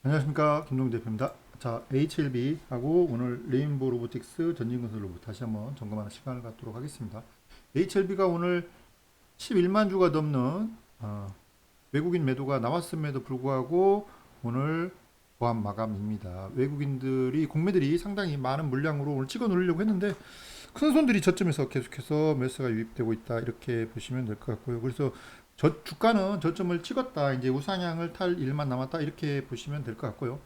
안녕하십니까, 김동 대표입니다. 자, HLB하고 오늘 레인보우 로보틱스 전진건설 로봇 다시 한번 점검하는 시간을 갖도록 하겠습니다. HLB가 오늘 11만 주가 넘는 외국인 매도가 나왔음에도 불구하고 오늘 보합 마감입니다. 외국인들이 공매들이 상당히 많은 물량으로 오늘 찍어 누르려고 했는데 큰 손들이 저점에서 계속해서 매수가 유입되고 있다, 이렇게 보시면 될 것 같고요. 그래서 주가는 저점을 찍었다, 이제 우상향을 탈 일만 남았다, 이렇게 보시면 될 것 같고요.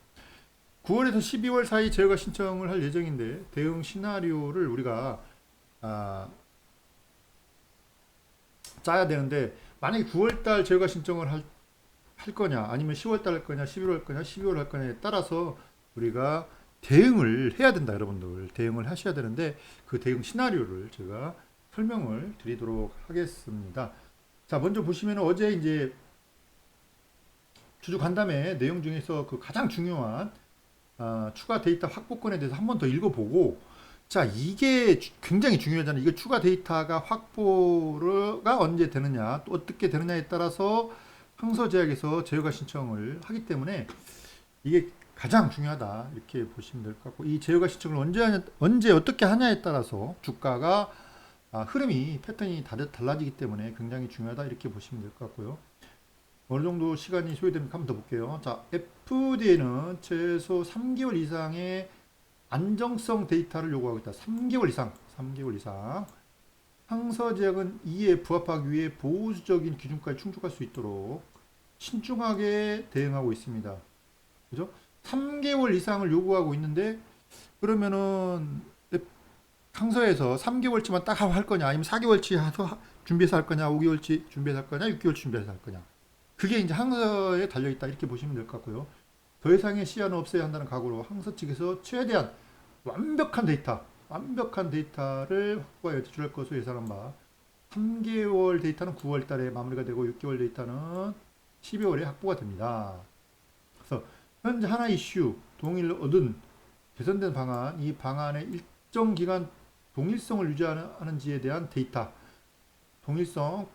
9월에서 12월 사이 제어가 신청을 할 예정인데 대응 시나리오를 우리가 아, 짜야 되는데, 만약에 9월달 제어가 신청을 할 거냐, 아니면 10월달 할 거냐, 11월 할 거냐, 12월 할 거냐에 따라서 우리가 대응을 해야 된다. 여러분들 대응을 하셔야 되는데 그 대응 시나리오를 제가 설명을 드리도록 하겠습니다. 자, 먼저 보시면 어제 이제 주주 간담회 내용 중에서 그 가장 중요한 추가 데이터 확보권에 대해서 한 번 더 읽어보고, 자, 이게 굉장히 중요하잖아요. 이게 추가 데이터가 확보가 언제 되느냐, 또 어떻게 되느냐에 따라서 항서제약에서 제휴가 신청을 하기 때문에 이게 가장 중요하다, 이렇게 보시면 될 것 같고, 이 제휴가 신청을 언제 어떻게 하냐에 따라서 주가가 흐름이 패턴이 달라지기 때문에 굉장히 중요하다, 이렇게 보시면 될 것 같고요. 어느 정도 시간이 소요되면 한번 더 볼게요. 자, FDA는 최소 3개월 이상의 안정성 데이터를 요구하고 있다. 3개월 이상, 3개월 이상. 항서제약은 이에 부합하기 위해 보수적인 기준까지 충족할 수 있도록 신중하게 대응하고 있습니다. 그죠? 3개월 이상을 요구하고 있는데, 그러면은 항서에서 3개월치만 딱 할 거냐, 아니면 4개월치 준비해서 할 거냐, 5개월치 준비해서 할 거냐, 6개월치 준비해서 할 거냐. 그게 이제 항서에 달려 있다, 이렇게 보시면 될 것 같고요. 더 이상의 시야는 없애야 한다는 각오로 항서 측에서 최대한 완벽한 데이터를 확보하여 제출할 것으로 예상한 바, 3개월 데이터는 9월 달에 마무리가 되고 6개월 데이터는 12월에 확보가 됩니다. 그래서 현재 하나 이슈 동의를 얻은 개선된 방안, 이 방안의 일정 기간 동일성을 유지하는지에 대한 데이터, 동일성,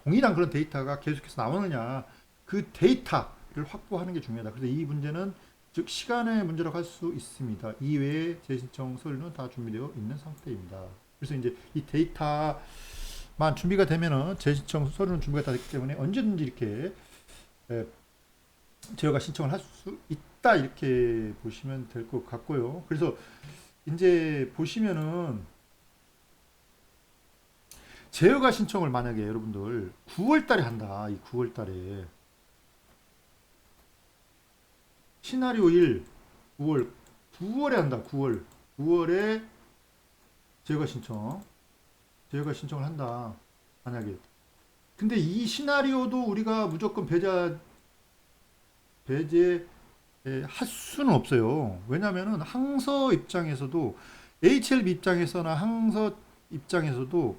동일한 그런 데이터가 계속해서 나오느냐, 그 데이터를 확보하는 게 중요하다. 그래서 이 문제는 즉 시간의 문제라고 할 수 있습니다. 이외에 재신청 서류는 다 준비되어 있는 상태입니다. 그래서 이제 이 데이터만 준비가 되면은 재신청 서류는 준비가 다 됐기 때문에 언제든지 이렇게 제어가 신청을 할 수 있다, 이렇게 보시면 될 것 같고요. 그래서 이제 보시면은 제어가 신청을 만약에 여러분들 9월 달에 한다. 이 9월 달에 시나리오 1 9월에 한다. 9월에 제어가 신청을 한다. 만약에. 근데 이 시나리오도 우리가 무조건 배제 할 수는 없어요. 왜냐면은 항서 입장에서도, HLB 입장에서나 항서 입장에서도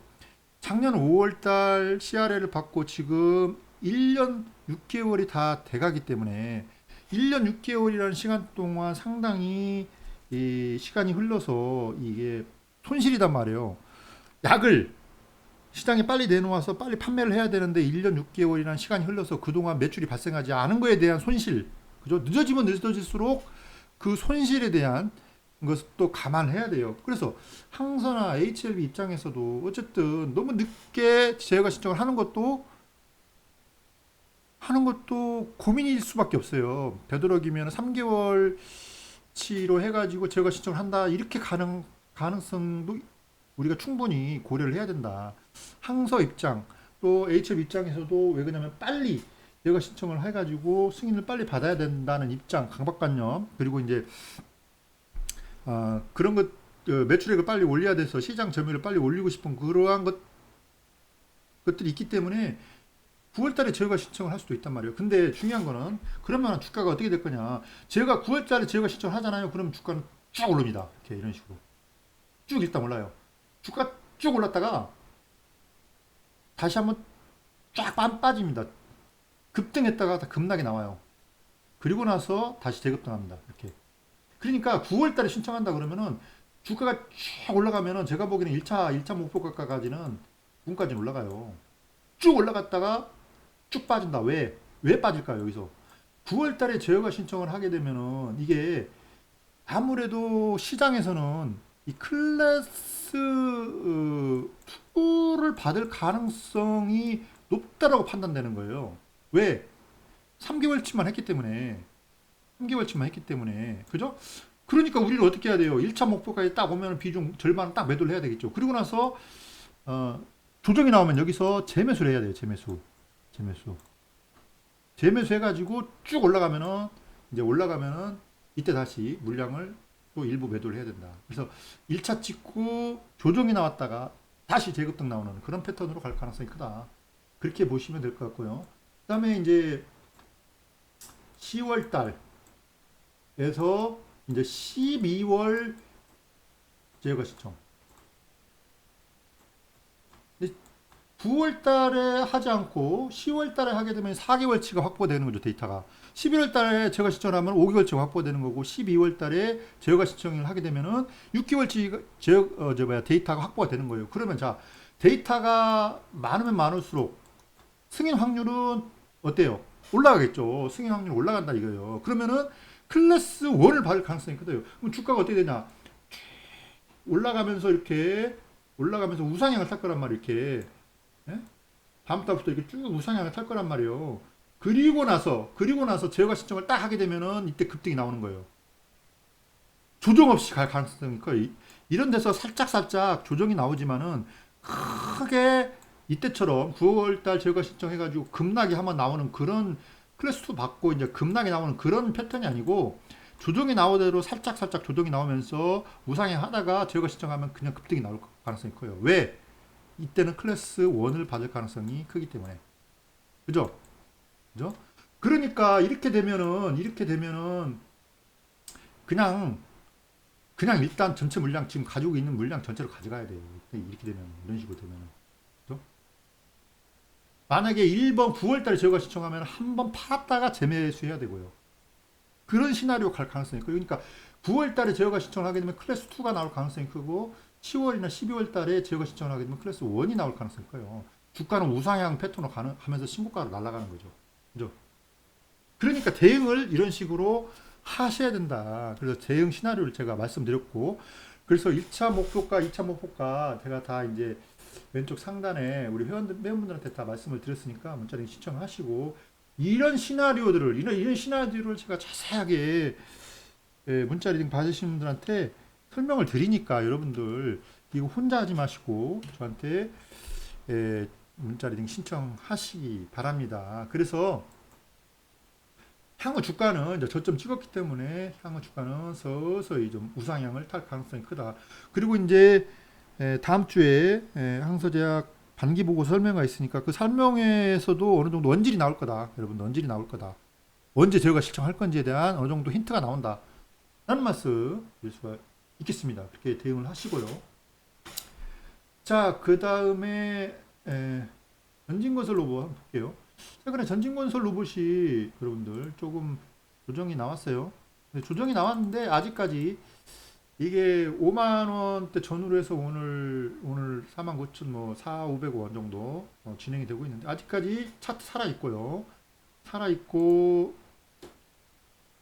작년 5월달 CRL을 받고 지금 1년 6개월이 다 돼가기 때문에 1년 6개월이라는 시간 동안 상당히 이 시간이 흘러서 이게 손실이단 말이에요. 약을 시장에 빨리 내놓아서 빨리 판매를 해야 되는데 1년 6개월이라는 시간이 흘러서 그동안 매출이 발생하지 않은 거에 대한 손실, 그죠? 늦어지면 늦어질수록 그 손실에 대한 것도 감안해야 돼요. 그래서 항서나 HLB 입장에서도 어쨌든 너무 늦게 제어가 신청을 하는 것도 고민일 수밖에 없어요. 되도록이면 3개월치로 해가지고 제어가 신청을 한다, 이렇게 가능성도 우리가 충분히 고려를 해야 된다. 항서 입장, 또 HF 입장에서도 왜 그러냐면 빨리 제어가 신청을 해가지고 승인을 빨리 받아야 된다는 입장, 강박관념, 그리고 이제 그런 것, 매출액을 빨리 올려야 돼서 시장 점유율을 빨리 올리고 싶은 그러한 것들이 있기 때문에 9월 달에 제어가 신청을 할 수도 있단 말이에요. 근데 중요한 거는, 그러면 주가가 어떻게 될 거냐. 제가 9월 달에 제어가 신청을 하잖아요. 그러면 주가는 쭉 오릅니다. 이렇게 이런 식으로. 쭉 일단 올라요. 주가 쭉 올랐다가 다시 한번 쫙 빠집니다. 급등했다가 다 급락이 나와요. 그리고 나서 다시 재급등합니다. 이렇게. 그러니까 9월 달에 신청한다 그러면은 주가가 쭉 올라가면은 제가 보기에는 1차 목표가까지는 부분까지 올라가요. 쭉 올라갔다가 쭉 빠진다. 왜 빠질까요, 여기서? 9월 달에 제어가 신청을 하게 되면은 이게 아무래도 시장에서는 이 클래스 2를 받을 가능성이 높다라고 판단되는 거예요. 왜? 3개월치만 했기 때문에. 3개월치만 했기 때문에. 그죠? 그러니까 우리는 어떻게 해야 돼요? 1차 목표까지 딱 오면 비중 절반은 딱 매도를 해야 되겠죠. 그리고 나서 어, 조정이 나오면 여기서 재매수를 해야 돼요. 재매수. 재매수. 재매수 해가지고 쭉 올라가면은 이제 올라가면은 이때 다시 물량을 또 일부 매도를 해야 된다. 그래서 1차 찍고 조정이 나왔다가 다시 재급등 나오는 그런 패턴으로 갈 가능성이 크다. 그렇게 보시면 될 것 같고요. 그다음에 이제 10월 달에서 이제 12월 제거 시청. 9월 달에 하지 않고 10월 달에 하게 되면 4개월치가 확보되는 거죠, 데이터가. 11월 달에 제가 신청하면 5개월치가 확보되는 거고 12월 달에 제가 신청을 하게 되면은 6개월치 데이터가 확보가 되는 거예요. 그러면 자, 데이터가 많으면 많을수록 승인 확률은 어때요? 올라가겠죠. 승인 확률 올라간다 이거예요. 그러면은 클래스 1을 받을 가능성이 크대요. 그럼 주가가 어떻게 되냐? 올라가면서 이렇게 올라가면서 우상향을 탈 거란 말이에요. 이렇게. 예? 다음 달부터 이렇게 쭉 우상향을 탈 거란 말이에요. 그리고 나서 제어가 신청을 딱 하게 되면은 이때 급등이 나오는 거예요. 조정 없이 갈 가능성이 커요. 이런 데서 살짝 조정이 나오지만은 크게 이때처럼 9월달 제어가 신청해가지고 급락이 한번 나오는 그런 클래스 2 받고 이제 급락이 나오는 그런 패턴이 아니고 조정이 나오대로 살짝 조정이 나오면서 우상향 하다가 제어가 신청하면 그냥 급등이 나올 가능성이 커요. 왜? 이때는 클래스 1을 받을 가능성이 크기 때문에. 그죠? 그죠? 그러니까 이렇게 되면은 그냥 일단 전체 물량 지금 가지고 있는 물량 전체로 가져가야 돼요. 이렇게 되면 이런 식으로 되면은. 그죠? 만약에 1번 9월 달에 제가 신청하면 한 번 팔았다가 재매수해야 되고요. 그런 시나리오 갈 가능성이 있고 그러니까 9월 달에 제어가 신청을 하게 되면 클래스 2가 나올 가능성이 크고 10월이나 12월 달에 제어가 신청을 하게 되면 클래스 1이 나올 가능성이 커요. 주가는 우상향 패턴으로 하면서 신고가로 날아가는 거죠. 그죠? 그러니까 대응을 이런 식으로 하셔야 된다. 그래서 대응 시나리오를 제가 말씀드렸고 그래서 1차 목표가, 2차 목표가 제가 다 이제 왼쪽 상단에 우리 회원분들한테 다 말씀을 드렸으니까 문자링 신청하시고 이런 시나리오를 제가 자세하게 문자 리딩 받으신 분들한테 설명을 드리니까 여러분들 이거 혼자 하지 마시고 저한테 문자 리딩 신청하시기 바랍니다. 그래서 향후 주가는 이제 저점 찍었기 때문에 향후 주가는 서서히 좀 우상향을 탈 가능성이 크다. 그리고 이제 다음 주에 항서제약 반기 보고 설명가 있으니까 그 설명에서도 어느 정도 원질이 나올 거다. 여러분 원질이 나올 거다. 언제 제가 실청할 건지에 대한 어느 정도 힌트가 나온다. 라는 말씀 드릴 수가 있겠습니다. 그렇게 대응을 하시고요. 자, 그 다음에 전진건설 로봇 한번 볼게요. 최근에 전진건설 로봇이 여러분들 조금 조정이 나왔어요. 조정이 나왔는데 아직까지 이게 5만 원대 전후로 해서 오늘 49,000 뭐 4,500원 정도 진행이 되고 있는데 아직까지 차트 살아 있고요. 살아 있고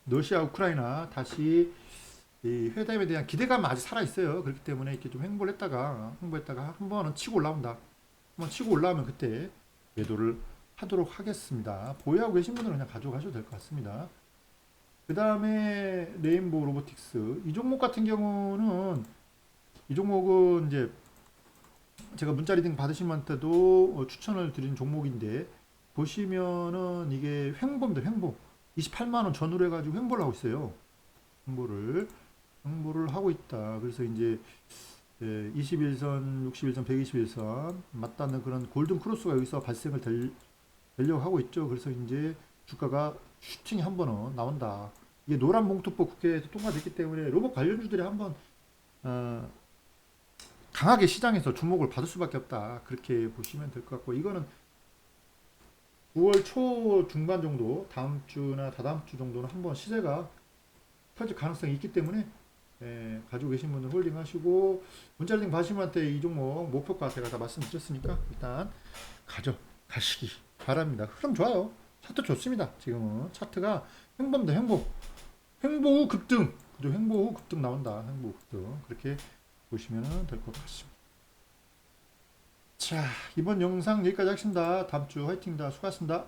러시아 우크라이나 다시 이 회담에 대한 기대감은 아직 살아 있어요. 그렇기 때문에 이렇게 좀 횡보했다가 한 번은 치고 올라온다. 한번 치고 올라오면 그때 매도를 하도록 하겠습니다. 보유하고 계신 분들은 그냥 가져가셔도 될 것 같습니다. 그 다음에 레인보우 로보틱스 이 종목 같은 경우는 이 종목은 이제 제가 문자 리딩 받으신 분한테도 추천을 드린 종목인데 보시면은 이게 횡보입니다. 횡보 28만 원 전후로 해가지고 횡보를 하고 있어요. 횡보를 하고 있다. 그래서 이제 21선, 61선, 121선 맞닿는 그런 골든 크로스가 여기서 발생을 되려고 하고 있죠. 그래서 이제 주가가 슈팅이 한 번은 나온다. 이게 노란 봉투법 국회에서 통과됐기 때문에 로봇 관련주들이 한번 강하게 시장에서 주목을 받을 수밖에 없다. 그렇게 보시면 될 것 같고 이거는 9월 초 중반 정도 다음 주나 다다음 주 정도는 한번 시세가 터질 가능성이 있기 때문에 가지고 계신 분들 홀딩 하시고 문자 리딩 받으신 분한테 이 종목 목표가 제가 다 말씀드렸으니까 일단 가져가시기 바랍니다. 흐름 좋아요. 차트 좋습니다. 지금은 차트가 횡보입니다. 횡보 후 급등. 그죠? 횡보 후 급등 나온다. 횡보 후 급등. 그렇게 보시면 될 것 같습니다. 자, 이번 영상 여기까지 하겠습니다. 다음 주 화이팅입니다. 수고하셨습니다.